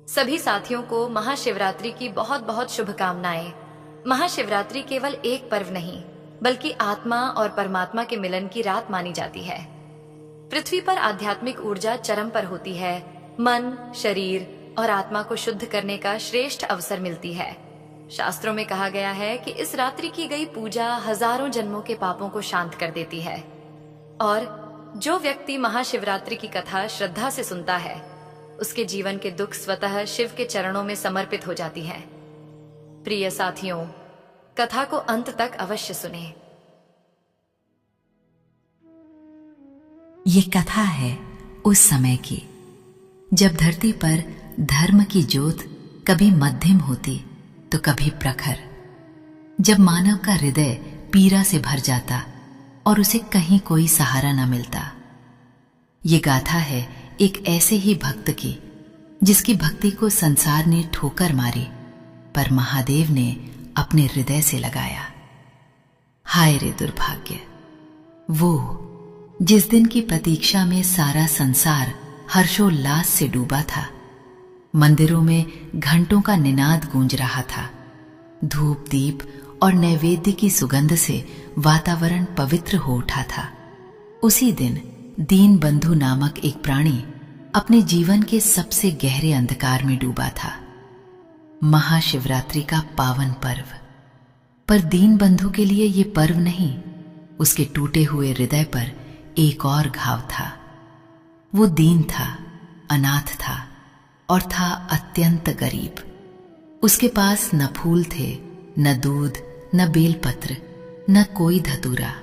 सभी साथियों को महाशिवरात्रि की बहुत बहुत शुभकामनाएं। महाशिवरात्रि केवल एक पर्व नहीं, बल्कि आत्मा और परमात्मा के मिलन की रात मानी जाती है। पृथ्वी पर आध्यात्मिक ऊर्जा चरम पर होती है। मन, शरीर और आत्मा को शुद्ध करने का श्रेष्ठ अवसर मिलती है। शास्त्रों में कहा गया है कि इस रात्रि की गई पूजा हजारों जन्मों के पापों को शांत कर देती है। और जो व्यक्ति महाशिवरात्रि की कथा श्रद्धा से सुनता है, उसके जीवन के दुख स्वतः शिव के चरणों में समर्पित हो जाती हैं। प्रिय साथियों, कथा को अंत तक अवश्य सुने। ये कथा है उस समय की जब धरती पर धर्म की ज्योत कभी मध्यम होती तो कभी प्रखर, जब मानव का हृदय पीड़ा से भर जाता और उसे कहीं कोई सहारा न मिलता। ये गाथा है एक ऐसे ही भक्त की जिसकी भक्ति को संसार ने ठोकर मारी, पर महादेव ने अपने हृदय से लगाया। हाय रे दुर्भाग्य, वो जिस दिन की प्रतीक्षा में सारा संसार हर्षोल्लास से डूबा था। मंदिरों में घंटों का निनाद गूंज रहा था। धूप दीप और नैवेद्य की सुगंध से वातावरण पवित्र हो उठा था। उसी दिन दीन बंधु नामक एक प्राणी अपने जीवन के सबसे गहरे अंधकार में डूबा था। महाशिवरात्रि का पावन पर्व, पर दीन बंधु के लिए ये पर्व नहीं, उसके टूटे हुए हृदय पर एक और घाव था। वो दीन था, अनाथ था और था अत्यंत गरीब। उसके पास न फूल थे, न दूध, न बेलपत्र, न कोई धतूरा।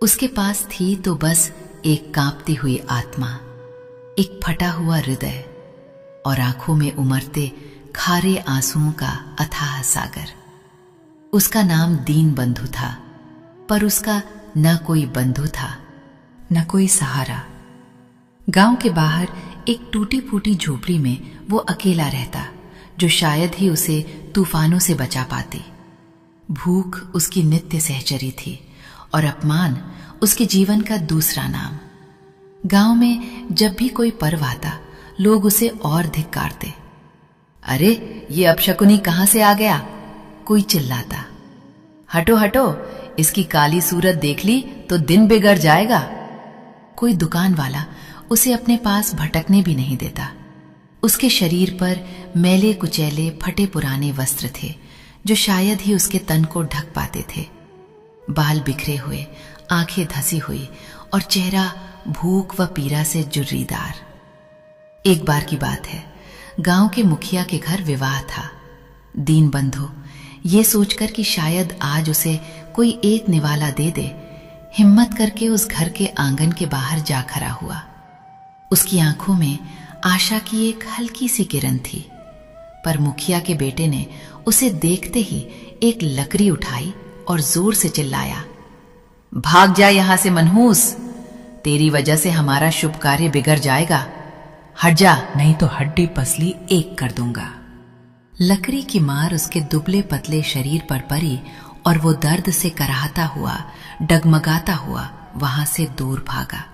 उसके पास थी तो बस एक कांपती हुई आत्मा, एक फटा हुआ हृदय और आंखों में उमड़ते खारे आंसुओं का अथाह सागर। उसका नाम दीन बंधु था, पर उसका न कोई बंधु था, न कोई सहारा। गांव के बाहर एक टूटी फूटी झोपड़ी में वो अकेला रहता, जो शायद ही उसे तूफानों से बचा पाती। भूख उसकी नित्य सहचरी थी और अपमान उसके जीवन का दूसरा नाम। गांव में जब भी कोई पर्व आता, लोग उसे और धिक्कारते। अरे ये अपशकुनी कहां से आ गया, कोई चिल्लाता। हटो हटो, इसकी काली सूरत देख ली तो दिन बिगड़ जाएगा। कोई दुकान वाला उसे अपने पास भटकने भी नहीं देता। उसके शरीर पर मैले कुचैले फटे पुराने वस्त्र थे, जो शायद ही उसके तन को ढक पाते थे। बाल बिखरे हुए, आंखें धसी हुई और चेहरा भूख व पीड़ा से जुर्रीदार। एक बार की बात है, गांव के मुखिया के घर विवाह था। दीन बंधु ये सोचकर कि शायद आज उसे कोई एक निवाला दे दे, हिम्मत करके उस घर के आंगन के बाहर जा खड़ा हुआ। उसकी आंखों में आशा की एक हल्की सी किरण थी, पर मुखिया के बेटे ने उसे देखते ही एक लकड़ी उठाई और जोर से चिल्लाया, भाग जा यहां से मनहूस, तेरी वजह से हमारा शुभ कार्य बिगड़ जाएगा। हट जा, नहीं तो हड्डी पसली एक कर दूंगा। लकड़ी की मार उसके दुबले पतले शरीर पर पड़ी और वो दर्द से कराहता हुआ, डगमगाता हुआ वहां से दूर भागा।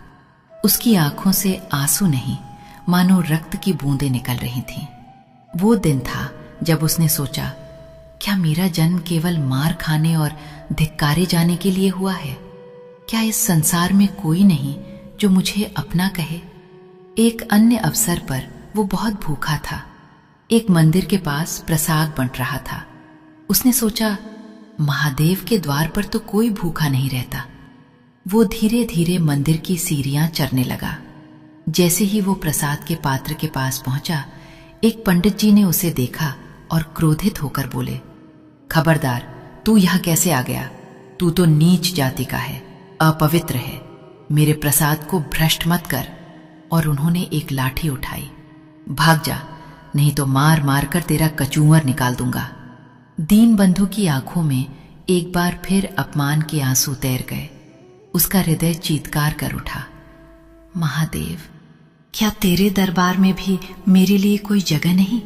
उसकी आंखों से आंसू नहीं, मानो रक्त की बूंदें निकल रही थीं। वो दिन था जब उसने सोचा, क्या मेरा जन्म केवल मार खाने और धिक्कारे जाने के लिए हुआ है? क्या इस संसार में कोई नहीं जो मुझे अपना कहे? एक अन्य अवसर पर वो बहुत भूखा था। एक मंदिर के पास प्रसाद बंट रहा था। उसने सोचा, महादेव के द्वार पर तो कोई भूखा नहीं रहता। वो धीरे धीरे मंदिर की सीढ़ियां चढ़ने लगा। जैसे ही वो प्रसाद के पात्र के पास पहुंचा, एक पंडित जी ने उसे देखा और क्रोधित होकर बोले, खबरदार, तू यहां कैसे आ गया? तू तो नीच जाति का है, अपवित्र है। मेरे प्रसाद को भ्रष्ट मत कर। और उन्होंने एक लाठी उठाई। भाग जा, नहीं तो मार मार कर तेरा कचूमर निकाल दूंगा। दीन बंधु की आंखों में एक बार फिर अपमान के आंसू तैर गए। उसका हृदय चीत्कार कर उठा, महादेव, क्या तेरे दरबार में भी मेरे लिए कोई जगह नहीं?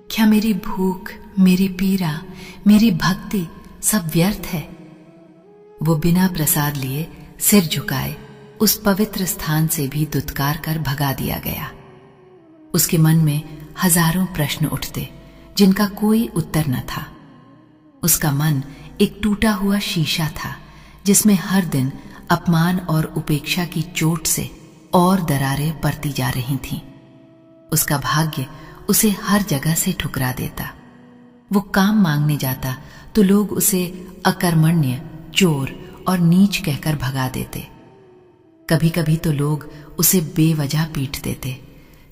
क्या मेरी भूख, मेरी पीड़ा, मेरी भक्ति सब व्यर्थ है? वो बिना प्रसाद लिए सिर झुकाए उस पवित्र स्थान से भी दुत्कार कर भगा दिया गया। उसके मन में हजारों प्रश्न उठते जिनका कोई उत्तर न था। उसका मन एक टूटा हुआ शीशा था जिसमें हर दिन अपमान और उपेक्षा की चोट से और दरारें पड़ती जा रही थीं। उसका भाग्य उसे हर जगह से ठुकरा देता। वो काम मांगने जाता तो लोग उसे अकर्मण्य, चोर और नीच कहकर भगा देते। कभी कभी तो लोग उसे बेवजह पीट देते,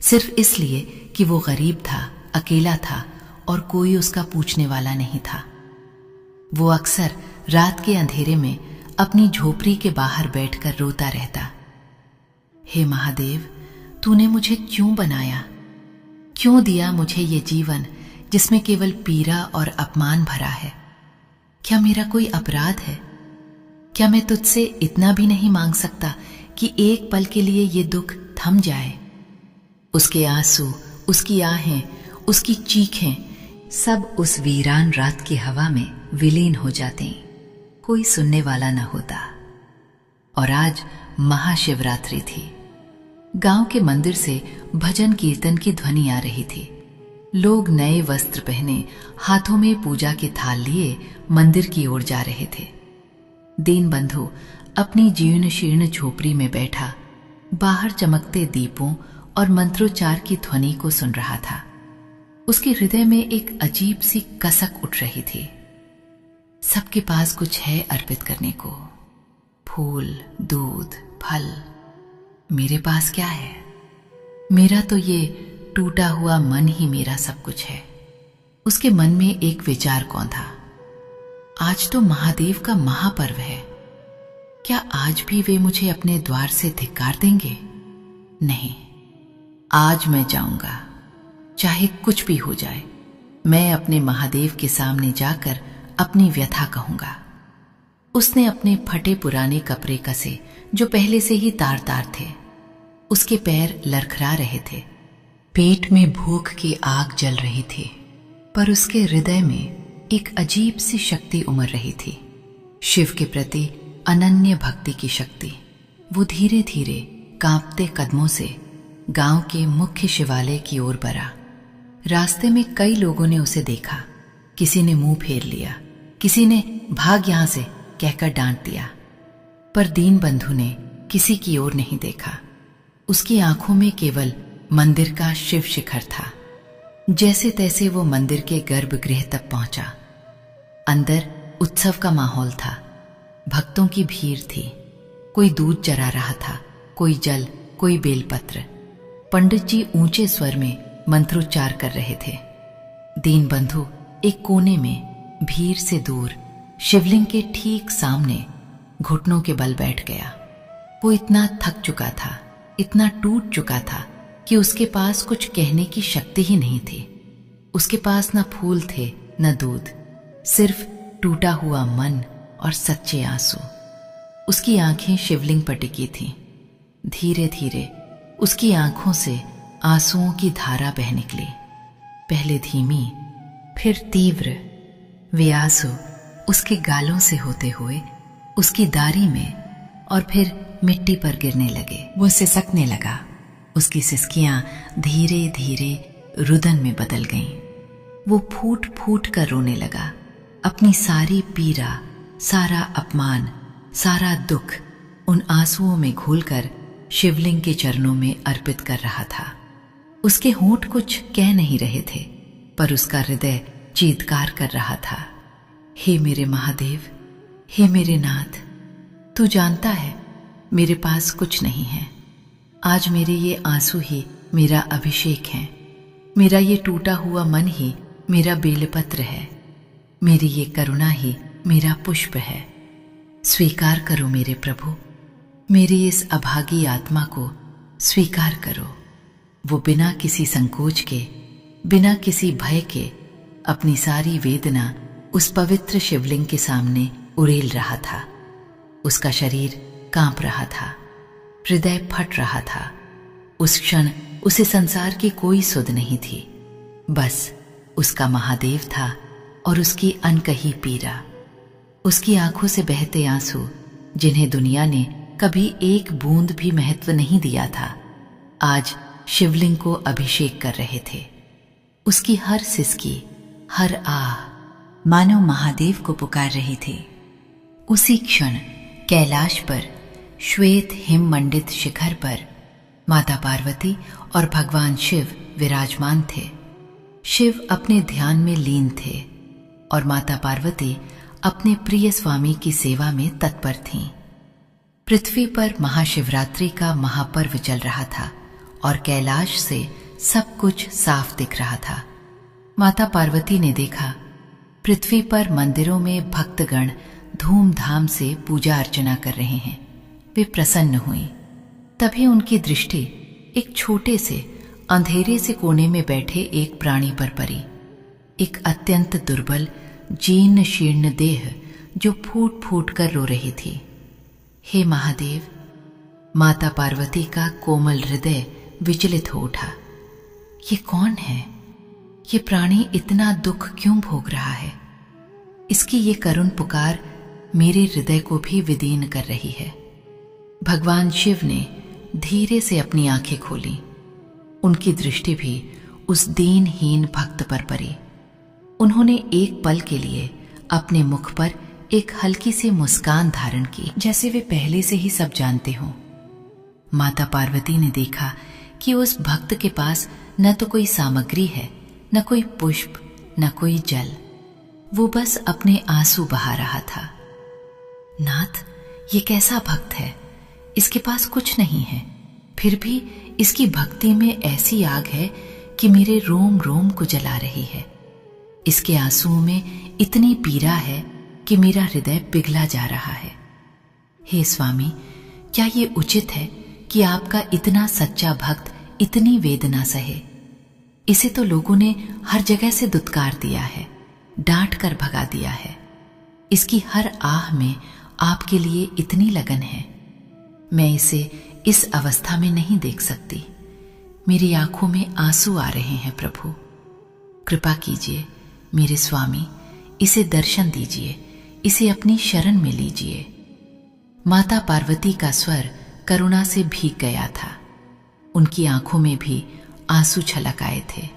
सिर्फ इसलिए कि वो गरीब था, अकेला था और कोई उसका पूछने वाला नहीं था। वो अक्सर रात के अंधेरे में अपनी झोपड़ी के बाहर बैठकर रोता रहता। हे महादेव, तूने मुझे क्यों बनाया? क्यों दिया मुझे ये जीवन जिसमें केवल पीड़ा और अपमान भरा है? क्या मेरा कोई अपराध है? क्या मैं तुझसे इतना भी नहीं मांग सकता कि एक पल के लिए ये दुख थम जाए? उसके आंसू, उसकी आहें, उसकी चीखें सब उस वीरान रात की हवा में विलीन हो जाते। कोई सुनने वाला न होता। और आज महाशिवरात्रि थी। गांव के मंदिर से भजन कीर्तन की ध्वनि आ रही थी। लोग नए वस्त्र पहने, हाथों में पूजा के थाल लिए मंदिर की ओर जा रहे थे। दीनबंधु अपनी जीर्ण शीर्ण झोपड़ी में बैठा बाहर चमकते दीपों और मंत्रोच्चार की ध्वनि को सुन रहा था। उसके हृदय में एक अजीब सी कसक उठ रही थी। सबके पास कुछ है अर्पित करने को, फूल, दूध, फल। मेरे पास क्या है? मेरा तो ये टूटा हुआ मन ही मेरा सब कुछ है। उसके मन में एक विचार कौंधा। आज तो महादेव का महापर्व है। क्या आज भी वे मुझे अपने द्वार से धिक्कार देंगे? नहीं, आज मैं जाऊंगा, चाहे कुछ भी हो जाए। मैं अपने महादेव के सामने जाकर अपनी व्यथा कहूंगा। उसने अपने फटे पुराने कपड़े कसे जो पहले से ही तार तार थे। उसके पैर लरखरा रहे थे। पेट में भूख की आग जल रही थी, पर उसके हृदय में एक अजीब सी शक्ति उमड़ रही थी, शिव के प्रति अनन्य भक्ति की शक्ति। वो धीरे धीरे कांपते कदमों से गांव के मुख्य शिवालय की ओर बढ़ा। रास्ते में कई लोगों ने उसे देखा। किसी ने मुंह फेर लिया, किसी ने भाग यहां से कहकर डांट दिया, पर दीनबंधु ने किसी की ओर नहीं देखा। उसकी आंखों में केवल मंदिर का शिव शिखर था। जैसे तैसे वो मंदिर के गर्भगृह तक पहुंचा। अंदर उत्सव का माहौल था। भक्तों की भीड़ थी। कोई दूध चढ़ा रहा था, कोई जल, कोई बेलपत्र। पंडित जी ऊंचे स्वर में मंत्रोच्चार कर रहे थे। दीनबंधु एक कोने में भीड़ से दूर शिवलिंग के ठीक सामने घुटनों के बल बैठ गया। वो इतना थक चुका था, इतना टूट चुका था कि उसके पास कुछ कहने की शक्ति ही नहीं थी। उसके पास न फूल थे न दूध, सिर्फ टूटा हुआ मन और सच्चे आंसू। उसकी आंखें शिवलिंग पर टिकी थीं। धीरे धीरे उसकी आंखों से आंसुओं की धारा बह निकली, पहले धीमी फिर तीव्र। वे आंसू उसके गालों से होते हुए उसकी दाढ़ी में और फिर मिट्टी पर गिरने लगे। वो सिसकने लगा। उसकी सिसकियां धीरे धीरे रुदन में बदल गईं। वो फूट फूट कर रोने लगा। अपनी सारी पीड़ा, सारा अपमान, सारा दुख उन आंसुओं में घोलकर शिवलिंग के चरणों में अर्पित कर रहा था। उसके होंठ कुछ कह नहीं रहे थे, पर उसका हृदय चीत्कार कर रहा था। हे मेरे महादेव, हे मेरे नाथ, तू जानता है मेरे पास कुछ नहीं है। आज मेरे ये आंसू ही मेरा अभिषेक है। मेरा ये टूटा हुआ मन ही मेरा बेलपत्र है। मेरी ये करुणा ही मेरा पुष्प है। स्वीकार करो मेरे प्रभु, मेरी इस अभागी आत्मा को स्वीकार करो। वो बिना किसी संकोच के, बिना किसी भय के अपनी सारी वेदना उस पवित्र शिवलिंग के सामने उड़ेल रहा था। उसका शरीर कांप रहा था, हृदय फट रहा था। उस क्षण उसे संसार की कोई सुध नहीं थी, बस उसका महादेव था और उसकी अनकही पीड़ा। उसकी आंखों से बहते आंसू, जिन्हें दुनिया ने कभी एक बूंद भी महत्व नहीं दिया था, आज शिवलिंग को अभिषेक कर रहे थे। उसकी हर सिसकी, हर आह मानो महादेव को पुकार रही थी। उसी क्षण कैलाश पर श्वेत हिम मंडित शिखर पर माता पार्वती और भगवान शिव विराजमान थे। शिव अपने ध्यान में लीन थे और माता पार्वती अपने प्रिय स्वामी की सेवा में तत्पर थीं। पृथ्वी पर महाशिवरात्रि का महापर्व चल रहा था और कैलाश से सब कुछ साफ दिख रहा था। माता पार्वती ने देखा पृथ्वी पर मंदिरों में भक्तगण धूमधाम से पूजा अर्चना कर रहे हैं। वे प्रसन्न हुई। तभी उनकी दृष्टि एक छोटे से अंधेरे से कोने में बैठे एक प्राणी पर पड़ी। एक अत्यंत दुर्बल जीर्ण शीर्ण देह जो फूट फूट कर रो रही थी। हे महादेव! माता पार्वती का कोमल हृदय विचलित हो उठा। ये कौन है? ये प्राणी इतना दुख क्यों भोग रहा है? इसकी ये करुण पुकार मेरे हृदय को भी विदीर्ण कर रही है। भगवान शिव ने धीरे से अपनी आंखें खोली। उनकी दृष्टि भी उस दीनहीन भक्त पर पड़ी। उन्होंने एक पल के लिए अपने मुख पर एक हल्की सी मुस्कान धारण की, जैसे वे पहले से ही सब जानते हों। माता पार्वती ने देखा कि उस भक्त के पास न तो कोई सामग्री है, न कोई पुष्प, न कोई जल। वो बस अपने आंसू बहा रहा था। नाथ, ये कैसा भक्त है? इसके पास कुछ नहीं है, फिर भी इसकी भक्ति में ऐसी आग है कि मेरे रोम रोम को जला रही है। इसके आंसुओं में इतनी पीड़ा है कि मेरा हृदय पिघला जा रहा है। हे स्वामी, क्या ये उचित है कि आपका इतना सच्चा भक्त इतनी वेदना सहे? इसे तो लोगों ने हर जगह से दुत्कार दिया है, डांट कर भगा दिया है। इसकी हर आह में आपके लिए इतनी लगन है। मैं इसे इस अवस्था में नहीं देख सकती। मेरी आंखों में आंसू आ रहे हैं। प्रभु, कृपा कीजिए मेरे स्वामी, इसे दर्शन दीजिए, इसे अपनी शरण में लीजिए। माता पार्वती का स्वर करुणा से भीग गया था। उनकी आंखों में भी आंसू छलक आए थे।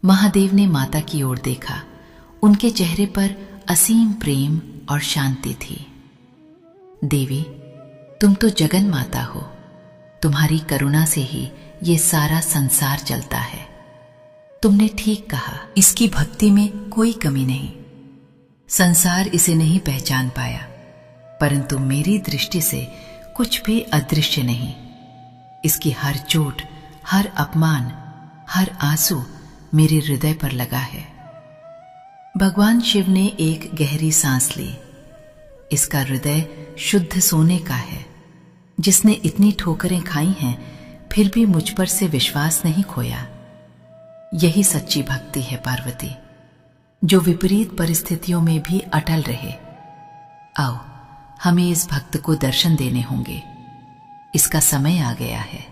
महादेव ने माता की ओर देखा। उनके चेहरे पर असीम प्रेम और शांति थी। देवी, तुम तो जगन माता हो। तुम्हारी करुणा से ही ये सारा संसार चलता है। तुमने ठीक कहा, इसकी भक्ति में कोई कमी नहीं। संसार इसे नहीं पहचान पाया, परंतु मेरी दृष्टि से कुछ भी अदृश्य नहीं। इसकी हर चोट, हर अपमान, हर आंसू मेरे हृदय पर लगा है। भगवान शिव ने एक गहरी सांस ली। इसका हृदय शुद्ध सोने का है। जिसने इतनी ठोकरें खाई हैं, फिर भी मुझ पर से विश्वास नहीं खोया। यही सच्ची भक्ति है पार्वती, जो विपरीत परिस्थितियों में भी अटल रहे। आओ, हमें इस भक्त को दर्शन देने होंगे। इसका समय आ गया है।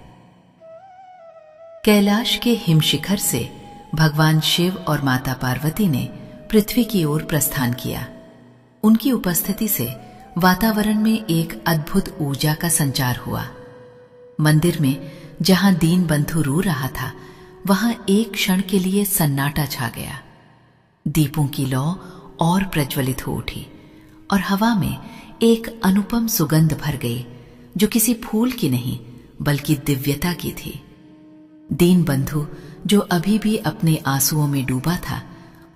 कैलाश के हिमशिखर से भगवान शिव और माता पार्वती ने पृथ्वी की ओर प्रस्थान किया। उनकी उपस्थिति से वातावरण में एक अद्भुत ऊर्जा का संचार हुआ। मंदिर में जहां दीन बंधु रो रहा था, वहां एक क्षण के लिए सन्नाटा छा गया। दीपों की लौ और प्रज्वलित हो उठी और हवा में एक अनुपम सुगंध भर गई, जो किसी फूल की नहीं बल्कि दिव्यता की थी। दीन बंधु, जो अभी भी अपने आंसुओं में डूबा था,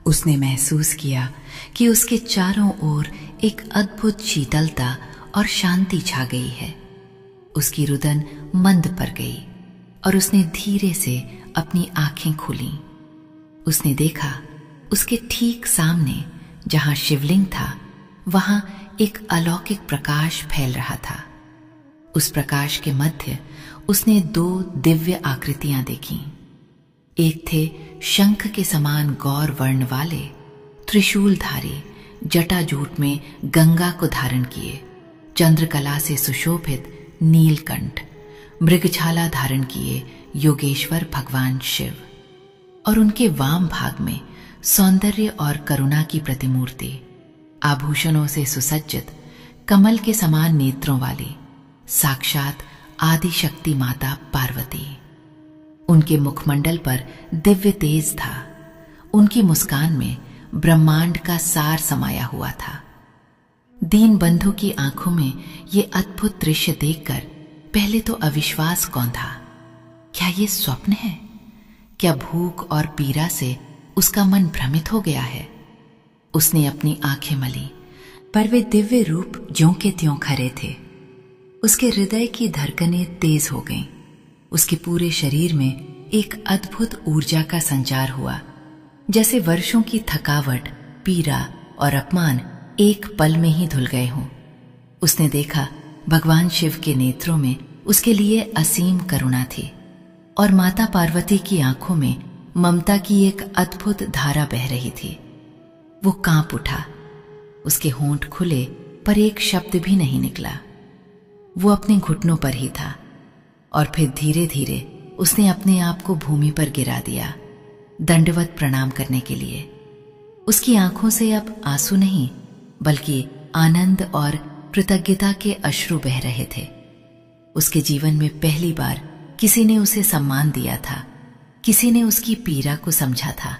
उसने महसूस किया कि उसके चारों ओर एक अद्भुत शीतलता और शांति छा गई है। उसकी रुदन मंद पड़ गई और उसने धीरे से अपनी आंखें खोली। उसने देखा उसके ठीक सामने जहां शिवलिंग था, वहां एक अलौकिक प्रकाश फैल रहा था। उस प्रकाश के मध्य उसने दो दिव्य आकृतियां देखीं। एक थे शंख के समान गौर वर्ण वाले, त्रिशूलधारी, जटाजूट में गंगा को धारण किए, चंद्रकला से सुशोभित नीलकंठ, मृगछाला धारण किए योगेश्वर भगवान शिव, और उनके वाम भाग में सौंदर्य और करुणा की प्रतिमूर्ति, आभूषणों से सुसज्जित, कमल के समान नेत्रों वाली साक्षात आदि शक्ति माता पार्वती। उनके मुखमंडल पर दिव्य तेज था। उनकी मुस्कान में ब्रह्मांड का सार समाया हुआ था। दीन बंधु की आंखों में ये अद्भुत दृश्य देखकर पहले तो अविश्वास कौन था। क्या ये स्वप्न है? क्या भूख और पीड़ा से उसका मन भ्रमित हो गया है? उसने अपनी आंखें मली, पर वे दिव्य रूप ज्यों के त्यों खरे थे। उसके हृदय की धड़कनें तेज हो गईं। उसके पूरे शरीर में एक अद्भुत ऊर्जा का संचार हुआ, जैसे वर्षों की थकावट, पीड़ा और अपमान एक पल में ही धुल गए हों। उसने देखा भगवान शिव के नेत्रों में उसके लिए असीम करुणा थी और माता पार्वती की आंखों में ममता की एक अद्भुत धारा बह रही थी। वो कांप उठा। उसके होंठ खुले पर एक शब्द भी नहीं निकला। वो अपने घुटनों पर ही था और फिर धीरे धीरे उसने अपने आप को भूमि पर गिरा दिया, दंडवत प्रणाम करने के लिए। उसकी आंखों से अब आंसू नहीं बल्कि आनंद और कृतज्ञता के अश्रु बह रहे थे। उसके जीवन में पहली बार किसी ने उसे सम्मान दिया था, किसी ने उसकी पीड़ा को समझा था।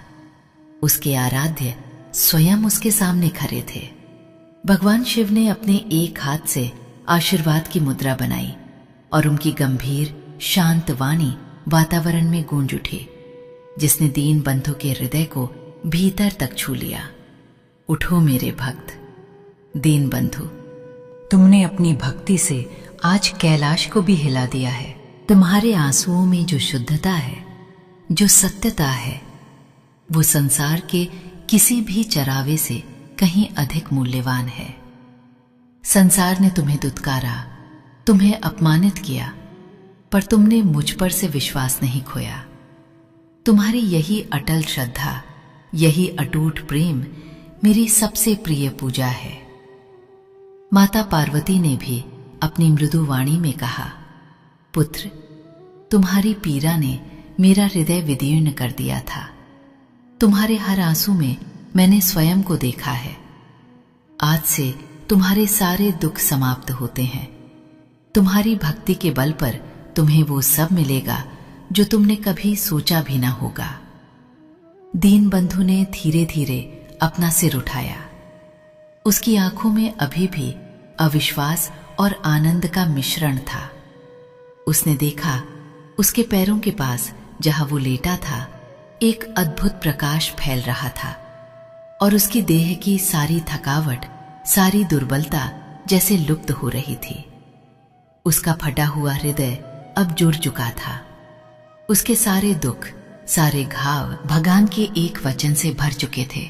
उसके आराध्य स्वयं उसके सामने खड़े थे। भगवान शिव ने अपने एक हाथ से आशीर्वाद की मुद्रा बनाई और उनकी गंभीर शांत वाणी वातावरण में गूंज उठी, जिसने दीन बंधु के हृदय को भीतर तक छू लिया। उठो मेरे भक्त। दीन बंधु, तुमने अपनी भक्ति से आज कैलाश को भी हिला दिया है। तुम्हारे आंसुओं में जो शुद्धता है, जो सत्यता है, वो संसार के किसी भी चरावे से कहीं अधिक मूल्यवान है। संसार ने तुम्हें दुत्कारा, तुम्हें अपमानित किया, पर तुमने मुझ पर से विश्वास नहीं खोया। तुम्हारी यही अटल श्रद्धा, यही अटूट प्रेम मेरी सबसे प्रिय पूजा है। माता पार्वती ने भी अपनी मृदु वाणी में कहा, पुत्र, तुम्हारी पीड़ा ने मेरा हृदय विदीर्ण कर दिया था। तुम्हारे हर आंसू में मैंने स्वयं को देखा है। आज से तुम्हारे सारे दुख समाप्त होते हैं। तुम्हारी भक्ति के बल पर तुम्हें वो सब मिलेगा जो तुमने कभी सोचा भी ना होगा। दीन बंधु ने धीरे धीरे अपना सिर उठाया। उसकी आंखों में अभी भी अविश्वास और आनंद का मिश्रण था। उसने देखा उसके पैरों के पास जहां वो लेटा था, एक अद्भुत प्रकाश फैल रहा था और उसकी देह की सारी थकावट, सारी दुर्बलता जैसे लुप्त हो रही थी। उसका फटा हुआ हृदय अब जुड़ चुका था। उसके सारे दुख, सारे घाव भगवान के एक वचन से भर चुके थे।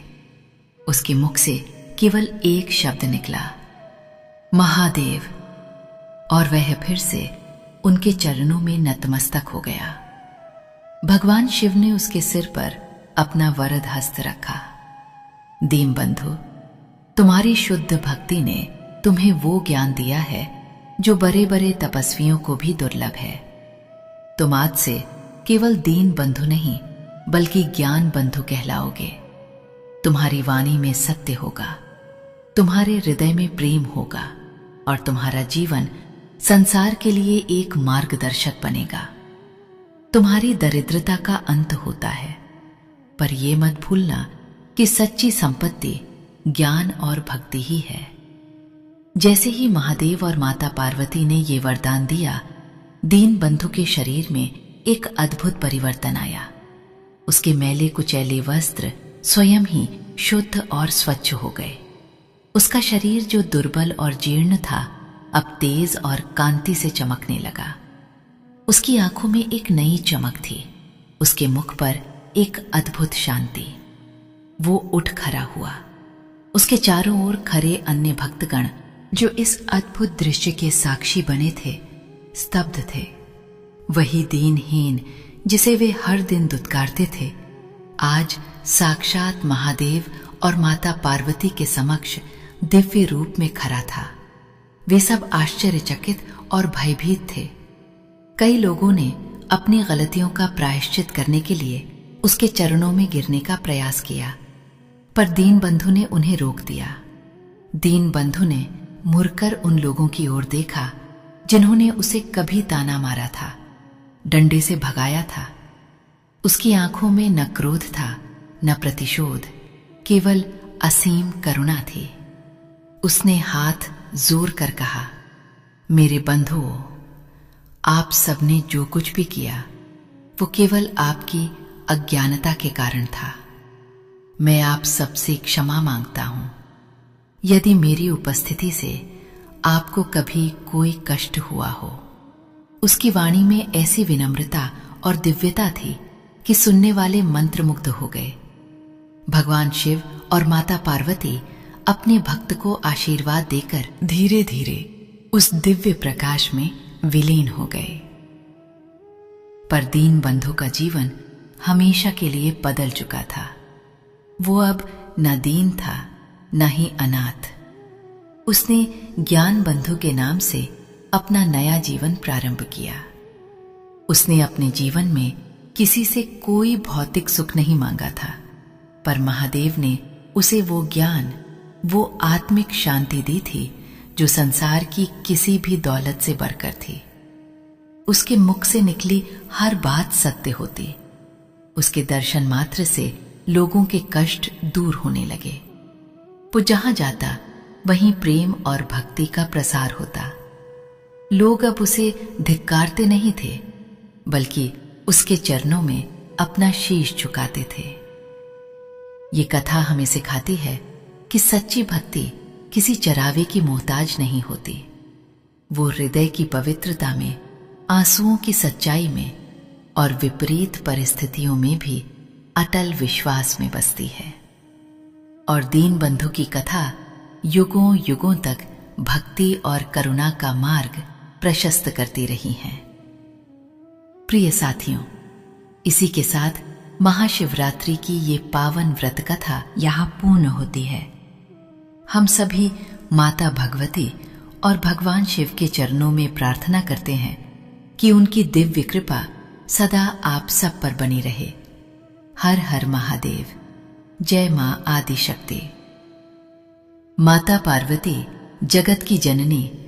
उसके मुख से केवल एक शब्द निकला, महादेव, और वह फिर से उनके चरणों में नतमस्तक हो गया। भगवान शिव ने उसके सिर पर अपना वरद हस्त रखा। दीन बंधु, तुम्हारी शुद्ध भक्ति ने तुम्हें वो ज्ञान दिया है जो बड़े बड़े तपस्वियों को भी दुर्लभ है। तुम आज से केवल दीन बंधु नहीं बल्कि ज्ञान बंधु कहलाओगे। तुम्हारी वाणी में सत्य होगा, तुम्हारे हृदय में प्रेम होगा और तुम्हारा जीवन संसार के लिए एक मार्गदर्शक बनेगा। तुम्हारी दरिद्रता का अंत होता है, पर यह मत भूलना कि सच्ची संपत्ति ज्ञान और भक्ति ही है। जैसे ही महादेव और माता पार्वती ने ये वरदान दिया, दीन बंधु के शरीर में एक अद्भुत परिवर्तन आया। उसके मैले कुचैले वस्त्र स्वयं ही शुद्ध और स्वच्छ हो गए। उसका शरीर जो दुर्बल और जीर्ण था, अब तेज और कांति से चमकने लगा। उसकी आंखों में एक नई चमक थी। उसके मुख पर एक अद्भुत शांति। वो उठ खड़ा हुआ। उसके चारों ओर खड़े अन्य भक्तगण जो इस अद्भुत दृश्य के साक्षी बने थे, स्तब्ध थे। वही दीनहीन जिसे वे हर दिन दुत्कारते थे, आज साक्षात महादेव और माता पार्वती के समक्ष दिव्य रूप में खड़ा था। वे सब आश्चर्यचकित और भयभीत थे। कई लोगों ने अपनी गलतियों का प्रायश्चित करने के लिए उसके चरणों में गिरने का प्रयास किया, पर दीन बंधु ने उन्हें रोक दिया। दीन बंधु ने मुड़कर उन लोगों की ओर देखा जिन्होंने उसे कभी ताना मारा था, डंडे से भगाया था उसकी आंखों में न क्रोध था न प्रतिशोध, केवल असीम करुणा थी। उसने हाथ जोर कर कहा, मेरे बंधुओं, आप सबने जो कुछ भी किया वो केवल आपकी अज्ञानता के कारण था। मैं आप सबसे क्षमा मांगता हूं यदि मेरी उपस्थिति से आपको कभी कोई कष्ट हुआ हो। उसकी वाणी में ऐसी विनम्रता और दिव्यता थी कि सुनने वाले मंत्रमुग्ध हो गए। भगवान शिव और माता पार्वती अपने भक्त को आशीर्वाद देकर धीरे धीरे उस दिव्य प्रकाश में विलीन हो गए। पर दीन बंधु का जीवन हमेशा के लिए बदल चुका था। वो अब न दीन था न ही अनाथ। उसने ज्ञान बंधु के नाम से अपना नया जीवन प्रारंभ किया। उसने अपने जीवन में किसी से कोई भौतिक सुख नहीं मांगा था, पर महादेव ने उसे वो ज्ञान, वो आत्मिक शांति दी थी जो संसार की किसी भी दौलत से बढ़कर थी। उसके मुख से निकली हर बात सत्य होती। उसके दर्शन मात्र से लोगों के कष्ट दूर होने लगे। वो जहां जाता वहीं प्रेम और भक्ति का प्रसार होता। लोग अब उसे धिक्कारते नहीं थे, बल्कि उसके चरणों में अपना शीश झुकाते थे। ये कथा हमें सिखाती है कि सच्ची भक्ति किसी चरावे की मोहताज नहीं होती। वो हृदय की पवित्रता में, आंसुओं की सच्चाई में और विपरीत परिस्थितियों में भी अटल विश्वास में बसती है। और दीन बंधु की कथा युगों युगों तक भक्ति और करुणा का मार्ग प्रशस्त करती रही है। प्रिय साथियों, इसी के साथ महाशिवरात्रि की ये पावन व्रत कथा यहाँ पूर्ण होती है। हम सभी माता भगवती और भगवान शिव के चरणों में प्रार्थना करते हैं कि उनकी दिव्य कृपा सदा आप सब पर बनी रहे। हर हर महादेव। जय मां आदिशक्ति। माता पार्वती जगत की जननी